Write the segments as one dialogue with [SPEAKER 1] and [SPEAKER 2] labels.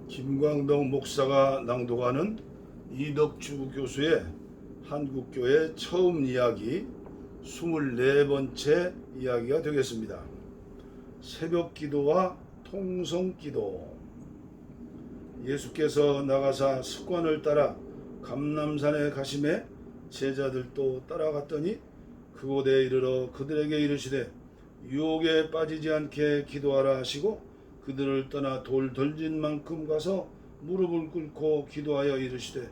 [SPEAKER 1] 김광덕 목사가 낭독하는 이덕주 교수의 한국교회 처음 이야기 24번째 이야기가 되겠습니다. 새벽기도와 통성기도. 예수께서 나가사 습관을 따라 감람산에 가심에 제자들도 따라갔더니 그곳에 이르러 그들에게 이르시되 유혹에 빠지지 않게 기도하라 하시고 그들을 떠나 돌 던진 만큼 가서 무릎을 꿇고 기도하여 이르시되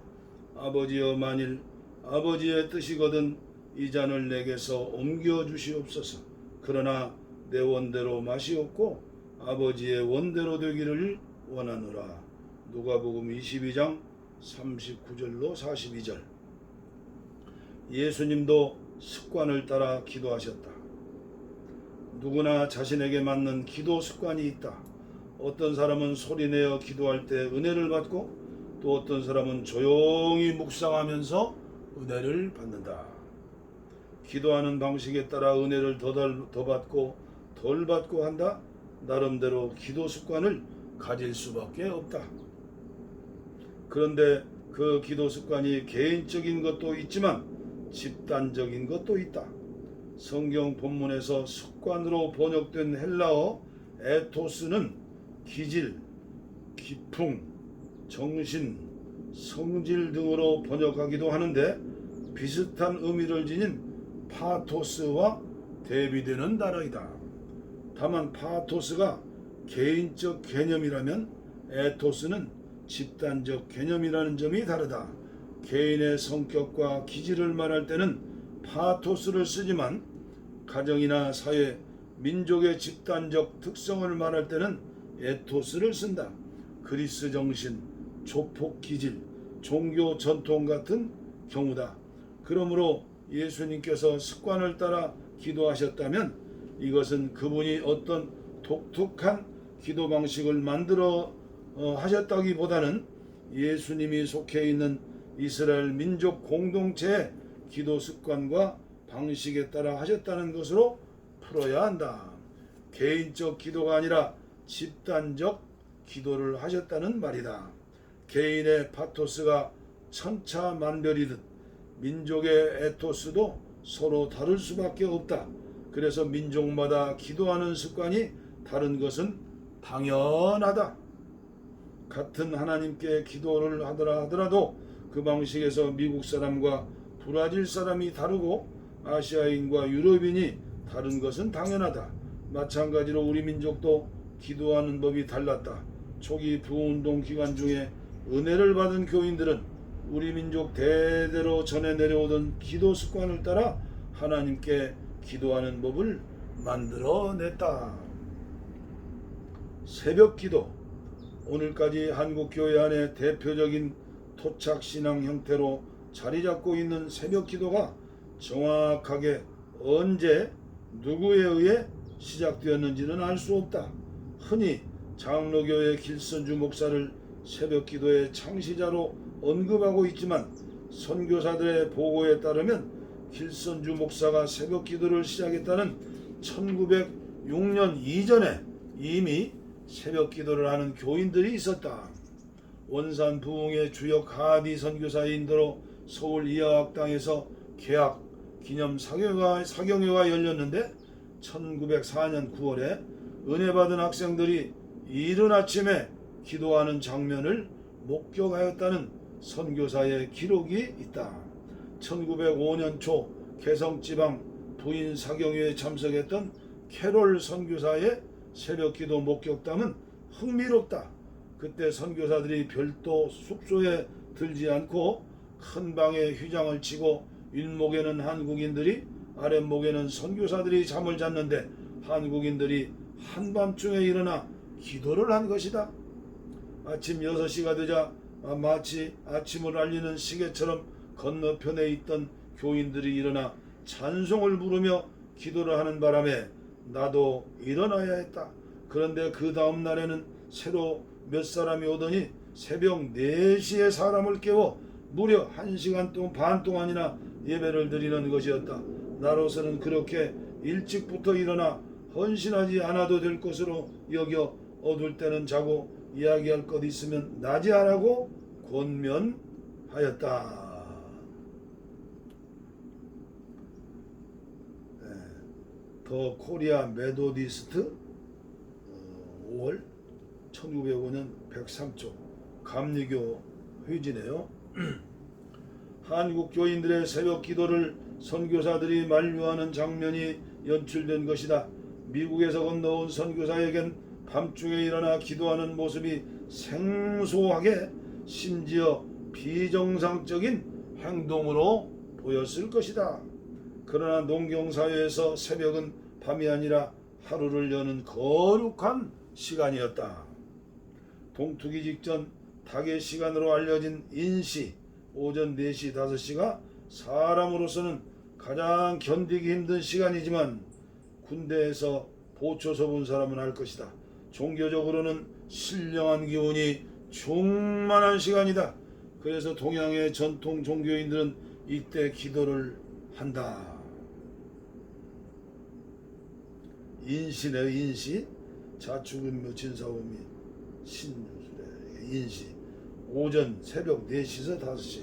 [SPEAKER 1] 아버지여, 만일 아버지의 뜻이거든 이 잔을 내게서 옮겨 주시옵소서. 그러나 내 원대로 마시옵고 아버지의 원대로 되기를 원하노라. 누가복음 22장 39절로 42절. 예수님도 습관을 따라 기도하셨다. 누구나 자신에게 맞는 기도 습관이 있다. 어떤 사람은 소리내어 기도할 때 은혜를 받고 또 어떤 사람은 조용히 묵상하면서 은혜를 받는다. 기도하는 방식에 따라 은혜를 더 받고 덜 받고 한다. 나름대로 기도 습관을 가질 수밖에 없다. 그런데 그 기도 습관이 개인적인 것도 있지만 집단적인 것도 있다. 성경 본문에서 습관으로 번역된 헬라어 에토스는 기질, 기풍, 정신, 성질 등으로 번역하기도 하는데 비슷한 의미를 지닌 파토스와 대비되는 단어이다. 다만 파토스가 개인적 개념이라면 에토스는 집단적 개념이라는 점이 다르다. 개인의 성격과 기질을 말할 때는 파토스를 쓰지만 가정이나 사회, 민족의 집단적 특성을 말할 때는 에토스를 쓴다. 그리스 정신, 조폭 기질, 종교 전통 같은 경우다. 그러므로 예수님께서 습관을 따라 기도하셨다면 이것은 그분이 어떤 독특한 기도 방식을 만들어 하셨다기보다는 예수님이 속해 있는 이스라엘 민족 공동체의 기도 습관과 방식에 따라 하셨다는 것으로 풀어야 한다. 개인적 기도가 아니라 집단적 기도를 하셨다는 말이다. 개인의 파토스가 천차만별이듯 민족의 에토스도 서로 다를 수밖에 없다. 그래서 민족마다 기도하는 습관이 다른 것은 당연하다. 같은 하나님께 기도를 하더라도 그 방식에서 미국 사람과 브라질 사람이 다르고 아시아인과 유럽인이 다른 것은 당연하다. 마찬가지로 우리 민족도 기도하는 법이 달랐다. 초기 부운동 기간 중에 은혜를 받은 교인들은 우리 민족 대대로 전해 내려오던 기도 습관을 따라 하나님께 기도하는 법을 만들어냈다. 새벽기도. 오늘까지 한국교회 안에 대표적인 토착신앙 형태로 자리잡고 있는 새벽기도가 정확하게 언제 누구에 의해 시작되었는지는 알 수 없다. 흔히 장로교회 길선주 목사를 새벽기도의 창시자로 언급하고 있지만 선교사들의 보고에 따르면 길선주 목사가 새벽기도를 시작했다는 1906년 이전에 이미 새벽기도를 하는 교인들이 있었다. 원산 부흥의 주역 하디 선교사의 인도로 서울 이화학당에서 개학 기념 사경회가 열렸는데 1904년 9월에 은혜 받은 학생들이 이른 아침에 기도하는 장면을 목격하였다는 선교사의 기록이 있다. 1905년 초 개성지방 부인 사경회에 참석했던 캐롤 선교사의 새벽기도 목격담은 흥미롭다. 그때 선교사들이 별도 숙소에 들지 않고 큰 방에 휘장을 치고 윗목에는 한국인들이 아랫목에는 선교사들이 잠을 잤는데 한국인들이 한밤중에 일어나 기도를 한 것이다. 아침 6시가 되자 마치 아침을 알리는 시계처럼 건너편에 있던 교인들이 일어나 찬송을 부르며 기도를 하는 바람에 나도 일어나야 했다. 그런데 그 다음 날에는 새로 몇 사람이 오더니 새벽 4시에 사람을 깨워 무려 1시간 반 동안이나 예배를 드리는 것이었다. 나로서는 그렇게 일찍부터 일어나 헌신하지 않아도 될 것으로 여겨 어둘 때는 자고 이야기할 것 있으면 낮에 하라고 권면하였다. 더 코리아 메도디스트 5월 1905년 103조 감리교 회지네요. 한국 교인들의 새벽 기도를 선교사들이 만류하는 장면이 연출된 것이다. 미국에서 건너온 선교사에겐 밤중에 일어나 기도하는 모습이 생소하게 심지어 비정상적인 행동으로 보였을 것이다. 그러나 농경사회에서 새벽은 밤이 아니라 하루를 여는 거룩한 시간이었다. 동투기 직전 닭의 시간으로 알려진 인시 오전 4시 5시가 사람으로서는 가장 견디기 힘든 시간이지만 군대에서 보초서 본 사람은 알 것이다. 종교적으로는 신령한 기운이 충만한 시간이다. 그래서 동양의 전통 종교인들은 이때 기도를 한다. 인시네요. 인시 자축은 진사오미 신유술의 인시 오전 새벽 4시에서 5시.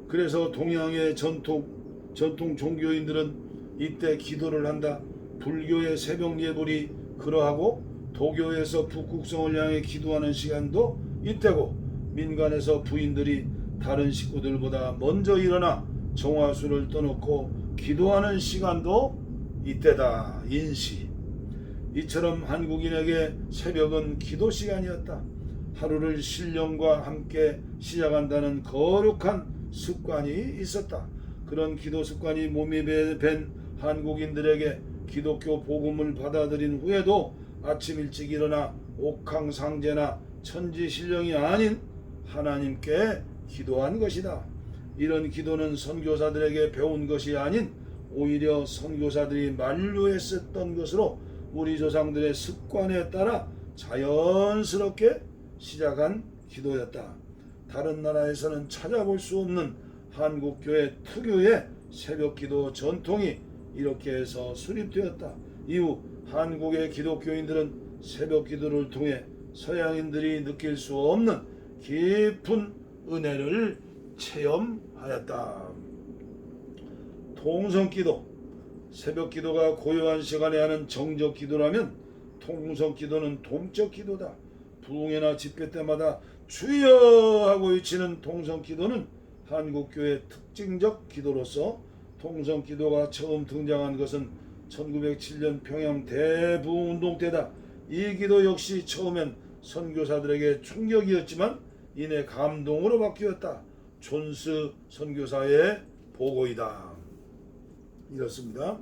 [SPEAKER 1] 그래서 동양의 전통 종교인들은 이때 기도를 한다. 불교의 새벽 예불이 그러하고 도교에서 북극성을 향해 기도하는 시간도 이때고 민간에서 부인들이 다른 식구들보다 먼저 일어나 정화수를 떠놓고 기도하는 시간도 이때다. 인시. 이처럼 한국인에게 새벽은 기도 시간이었다. 하루를 신령과 함께 시작한다는 거룩한 습관이 있었다. 그런 기도 습관이 몸이 밴 한국인들에게 기독교 복음을 받아들인 후에도 아침 일찍 일어나 옥황상제나 천지신령이 아닌 하나님께 기도한 것이다. 이런 기도는 선교사들에게 배운 것이 아닌 오히려 선교사들이 만류했었던 것으로 우리 조상들의 습관에 따라 자연스럽게 시작한 기도였다. 다른 나라에서는 찾아볼 수 없는 한국교회 특유의 새벽기도 전통이 이렇게 해서 수립되었다. 이후 한국의 기독교인들은 새벽기도를 통해 서양인들이 느낄 수 없는 깊은 은혜를 체험하였다. 통성기도. 새벽기도가 고요한 시간에 하는 정적기도라면 통성기도는 동적기도다. 부흥회나 집회 때마다 주여 하고 외치는 통성기도는 한국교회 특징적 기도로서 통성기도가 처음 등장한 것은 1907년 평양 대부흥운동 때다. 이 기도 역시 처음엔 선교사들에게 충격이었지만 이내 감동으로 바뀌었다. 존스 선교사의 보고이다. 이렇습니다.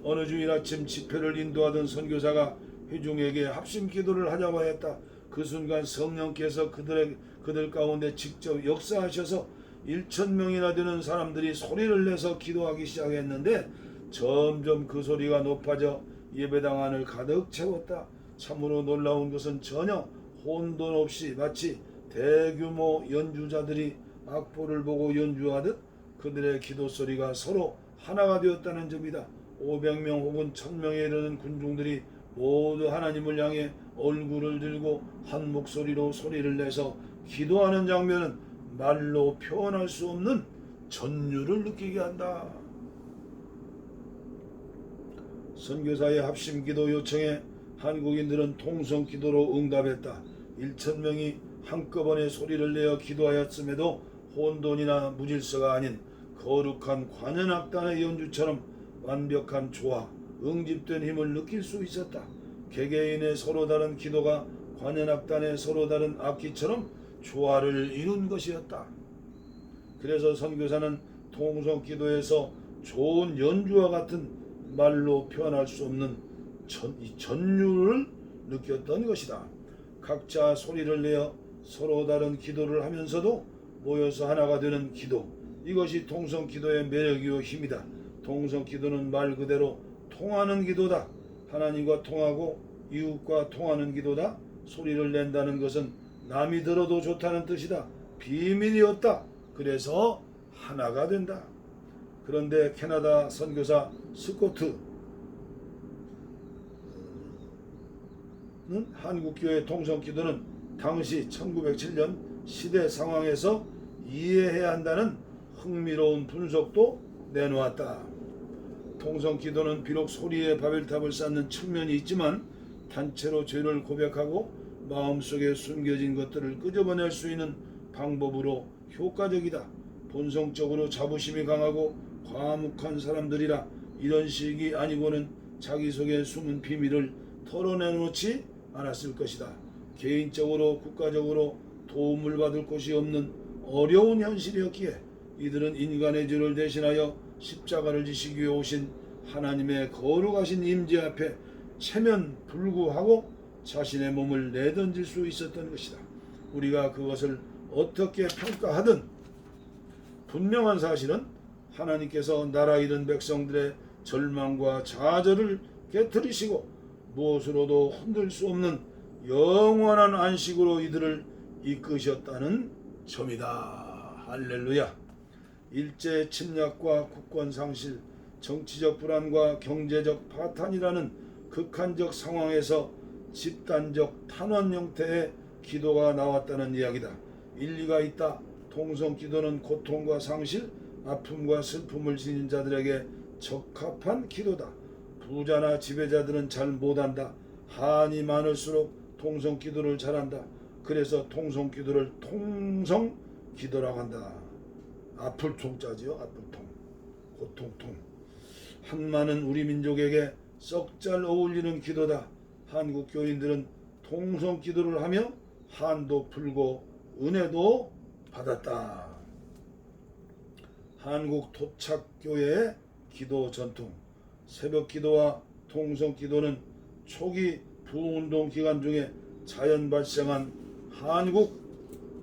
[SPEAKER 1] 어느 주일 아침 집회를 인도하던 선교사가 회중에게 합심 기도를 하자고 했다. 그 순간 성령께서 그들 가운데 직접 역사하셔서 1,000명이나 되는 사람들이 소리를 내서 기도하기 시작했는데 점점 그 소리가 높아져 예배당 안을 가득 채웠다. 참으로 놀라운 것은 전혀 혼돈 없이 마치 대규모 연주자들이 악보를 보고 연주하듯 그들의 기도 소리가 서로 하나가 되었다는 점이다. 500명 혹은 1,000명에 이르는 군중들이 모두 하나님을 향해 얼굴을 들고 한 목소리로 소리를 내서 기도하는 장면은 말로 표현할 수 없는 전율을 느끼게 한다. 선교사의 합심기도 요청에 한국인들은 통성기도로 응답했다. 1,000명이 한꺼번에 소리를 내어 기도하였음에도 혼돈이나 무질서가 아닌 거룩한 관현악단의 연주처럼 완벽한 조화, 응집된 힘을 느낄 수 있었다. 개개인의 서로 다른 기도가 관현악단의 서로 다른 악기처럼 조화를 이룬 것이었다. 그래서 선교사는 통성기도에서 좋은 연주와 같은 말로 표현할 수 없는 전율을 느꼈던 것이다. 각자 소리를 내어 서로 다른 기도를 하면서도 모여서 하나가 되는 기도, 이것이 통성기도의 매력이요 힘이다. 통성기도는 말 그대로 통하는 기도다. 하나님과 통하고 이웃과 통하는 기도다. 소리를 낸다는 것은 남이 들어도 좋다는 뜻이다. 비밀이 없다. 그래서 하나가 된다. 그런데 캐나다 선교사 스코트 한국교회 통성기도는 당시 1907년 시대 상황에서 이해해야 한다는 흥미로운 분석도 내놓았다. 통성기도는 비록 소리의 바벨탑을 쌓는 측면이 있지만 단체로 죄를 고백하고 마음속에 숨겨진 것들을 끄집어낼 수 있는 방법으로 효과적이다. 본성적으로 자부심이 강하고 과묵한 사람들이라 이런 식이 아니고는 자기 속에 숨은 비밀을 털어내놓지 않았을 것이다. 개인적으로 국가적으로 도움을 받을 곳이 없는 어려운 현실이었기에 이들은 인간의 죄를 대신하여 십자가를 지시기 위해 오신 하나님의 거룩하신 임재 앞에 체면 불구하고 자신의 몸을 내던질 수 있었던 것이다. 우리가 그것을 어떻게 평가하든 분명한 사실은 하나님께서 나라 잃은 백성들의 절망과 좌절을 깨뜨리시고 무엇으로도 흔들 수 없는 영원한 안식으로 이들을 이끄셨다는 점이다. 할렐루야. 일제 침략과 국권 상실, 정치적 불안과 경제적 파탄이라는 극한적 상황에서 집단적 탄원 형태의 기도가 나왔다는 이야기다. 일리가 있다. 통성기도는 고통과 상실, 아픔과 슬픔을 지닌 자들에게 적합한 기도다. 부자나 지배자들은 잘 못한다. 한이 많을수록 통성기도를 잘한다. 그래서 통성기도를 통성기도라고 한다. 아플 통자지요. 아플 통, 고통통. 한마는 우리 민족에게 썩 잘 어울리는 기도다. 한국 교인들은 통성기도를 하며 한도 풀고 은혜도 받았다. 한국 토착교회의 기도 전통. 새벽 기도와 통성 기도는 초기 부운동 기간 중에 자연 발생한 한국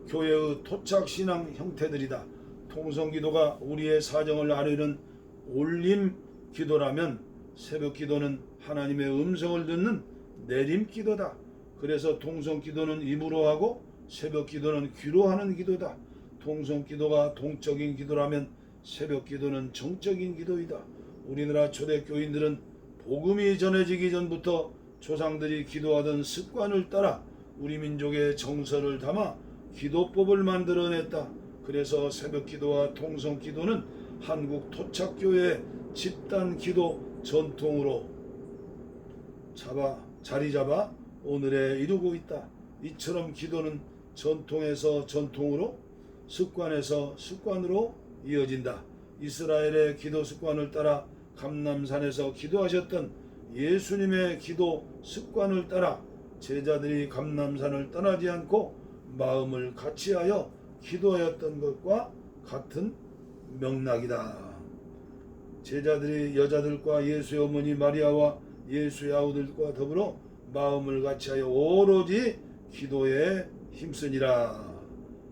[SPEAKER 1] 교회의 토착 신앙 형태들이다. 통성 기도가 우리의 사정을 아뢰는 올림 기도라면 새벽 기도는 하나님의 음성을 듣는 내림 기도다. 그래서 통성 기도는 입으로 하고 새벽 기도는 귀로 하는 기도다. 통성 기도가 동적인 기도라면 새벽 기도는 정적인 기도이다. 우리나라 초대교인들은 복음이 전해지기 전부터 조상들이 기도하던 습관을 따라 우리 민족의 정서를 담아 기도법을 만들어냈다. 그래서 새벽 기도와 통성 기도는 한국 토착교회의 집단 기도 전통으로 자리 잡아 오늘에 이루고 있다. 이처럼 기도는 전통에서 전통으로, 습관에서 습관으로 이어진다. 이스라엘의 기도 습관을 따라 감람산에서 기도하셨던 예수님의 기도 습관을 따라 제자들이 감람산을 떠나지 않고 마음을 같이하여 기도하였던 것과 같은 맥락이다. 제자들이 여자들과 예수의 어머니 마리아와 예수의 아우들과 더불어 마음을 같이하여 오로지 기도에 힘쓰니라.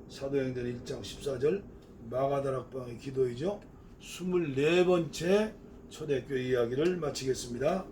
[SPEAKER 1] 사도행전 1장 14절 마가다락방의 기도이죠. 24번째 초대교회 이야기를 마치겠습니다.